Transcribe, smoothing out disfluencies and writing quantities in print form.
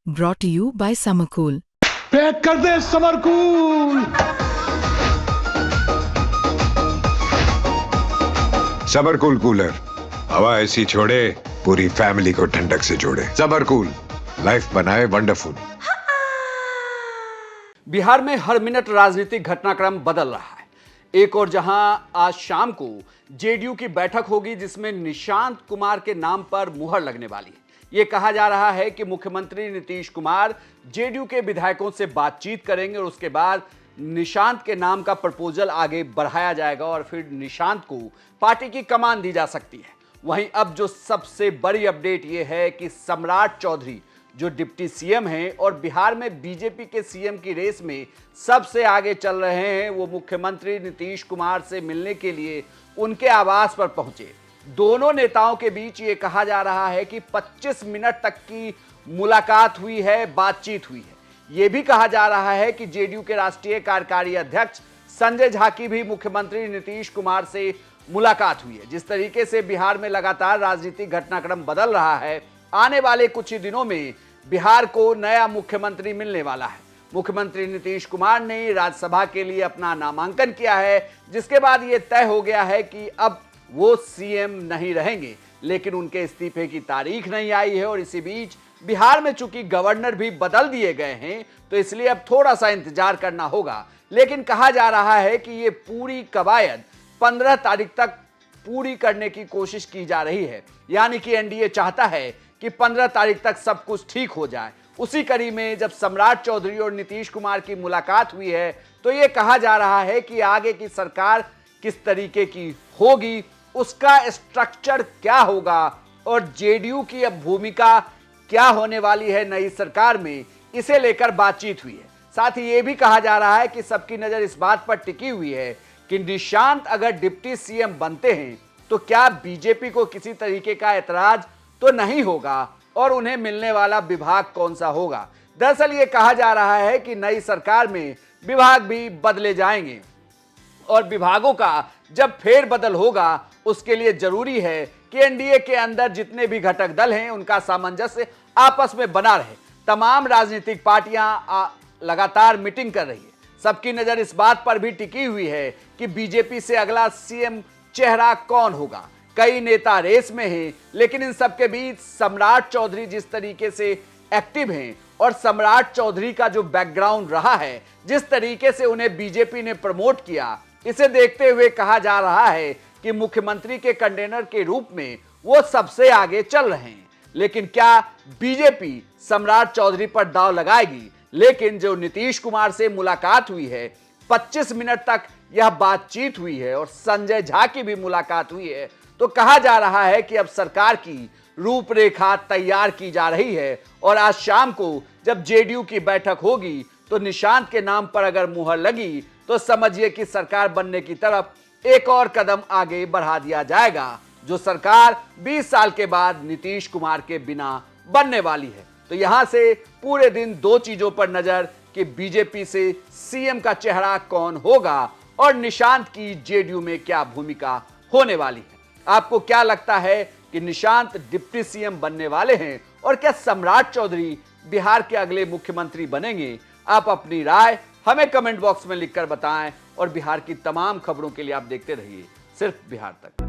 brought to you by Summercool. Pack कर दे summer cool. Summer cool cooler हवा ऐसी छोड़े पूरी फैमिली को ठंडक से जोड़े। समरकूल लाइफ बनाए वंडरफुल। बिहार में हर मिनट राजनीतिक घटनाक्रम बदल रहा है। एक और जहां आज शाम को जेडीयू की बैठक होगी जिसमें निशांत कुमार के नाम पर मुहर लगने वाली है। यह कहा जा रहा है कि मुख्यमंत्री नीतीश कुमार जेडीयू के विधायकों से बातचीत करेंगे और उसके बाद निशांत के नाम का प्रपोजल आगे बढ़ाया जाएगा और फिर निशांत को पार्टी की कमान दी जा सकती है। वहीं अब जो सबसे बड़ी अपडेट यह है कि सम्राट चौधरी जो डिप्टी सीएम हैं और बिहार में बीजेपी के सीएम की रेस में सबसे आगे चल रहे हैं, वो मुख्यमंत्री नीतीश कुमार से मिलने के लिए उनके आवास पर पहुंचे। दोनों नेताओं के बीच ये कहा जा रहा है कि 25 मिनट तक की मुलाकात हुई है, बातचीत हुई है। ये भी कहा जा रहा है कि जेडीयू के राष्ट्रीय कार्यकारी अध्यक्ष संजय झा की भी मुख्यमंत्री नीतीश कुमार से मुलाकात हुई है। जिस तरीके से बिहार में लगातार राजनीतिक घटनाक्रम बदल रहा है, आने वाले कुछ ही दिनों में बिहार को नया मुख्यमंत्री मिलने वाला है। मुख्यमंत्री नीतीश कुमार ने राज्यसभा के लिए अपना नामांकन किया है, जिसके बाद यह तय हो गया है कि अब वो सीएम नहीं रहेंगे, लेकिन उनके इस्तीफे की तारीख नहीं आई है। और इसी बीच बिहार में चूंकि गवर्नर भी बदल दिए गए हैं, तो इसलिए अब थोड़ा सा इंतजार करना होगा। लेकिन कहा जा रहा है कि ये पूरी कवायद 15 तारीख तक पूरी करने की कोशिश की जा रही है। यानी कि एनडीए चाहता है कि 15 तारीख तक सब कुछ ठीक हो जाए। उसी कड़ी में जब सम्राट चौधरी और नीतीश कुमार की मुलाकात हुई है, तो ये कहा जा रहा है कि आगे की सरकार किस तरीके की होगी, उसका स्ट्रक्चर क्या होगा और जेडीयू की अब भूमिका क्या होने वाली है नई सरकार में, इसे लेकर बातचीत हुई है। साथ ही यह भी कहा जा रहा है कि सबकी नजर इस बात पर टिकी हुई है कि निशांत अगर डिप्टी सीएम बनते हैं तो क्या बीजेपी को किसी तरीके का एतराज तो नहीं होगा और उन्हें मिलने वाला विभाग कौन सा होगा। दरअसल ये कहा जा रहा है कि नई सरकार में विभाग भी बदले जाएंगे और विभागों का जब फेरबदल होगा उसके लिए जरूरी है कि एनडीए के अंदर जितने भी घटक दल हैं उनका सामंजस्य आपस में बना रहे। तमाम राजनीतिक पार्टियां लगातार मीटिंग कर रही है। सबकी नजर इस बात पर भी टिकी हुई है कि बीजेपी से अगला सीएम चेहरा कौन होगा। कई नेता रेस में हैं, लेकिन इन सबके बीच सम्राट चौधरी जिस तरीके से एक्टिव हैं और सम्राट चौधरी का जो बैकग्राउंड रहा है, जिस तरीके से उन्हें बीजेपी ने प्रमोट किया, इसे देखते हुए कहा जा रहा है कि मुख्यमंत्री के कंटेनर के रूप में वो सबसे आगे चल रहे हैं। लेकिन क्या बीजेपी सम्राट चौधरी पर दांव लगाएगी? लेकिन जो नीतीश कुमार से मुलाकात हुई है, 25 मिनट तक यह बातचीत हुई है और संजय झा की भी मुलाकात हुई है, तो कहा जा रहा है कि अब सरकार की रूपरेखा तैयार की जा रही है। और आज शाम को जब जेडीयू की बैठक होगी तो निशांत के नाम पर अगर मुहर लगी तो समझिए कि सरकार बनने की तरफ एक और कदम आगे बढ़ा दिया जाएगा, जो सरकार 20 साल के बाद नीतीश कुमार के बिना बनने वाली है। तो यहां से पूरे दिन दो चीजों पर नजर कि बीजेपी से सीएम का चेहरा कौन होगा और निशांत की जेडीयू में क्या भूमिका होने वाली है। आपको क्या लगता है कि निशांत डिप्टी सीएम बनने वाले हैं और क्या सम्राट चौधरी बिहार के अगले मुख्यमंत्री बनेंगे? आप अपनी राय हमें कमेंट बॉक्स में लिखकर बताएं और बिहार की तमाम खबरों के लिए आप देखते रहिए सिर्फ बिहार तक।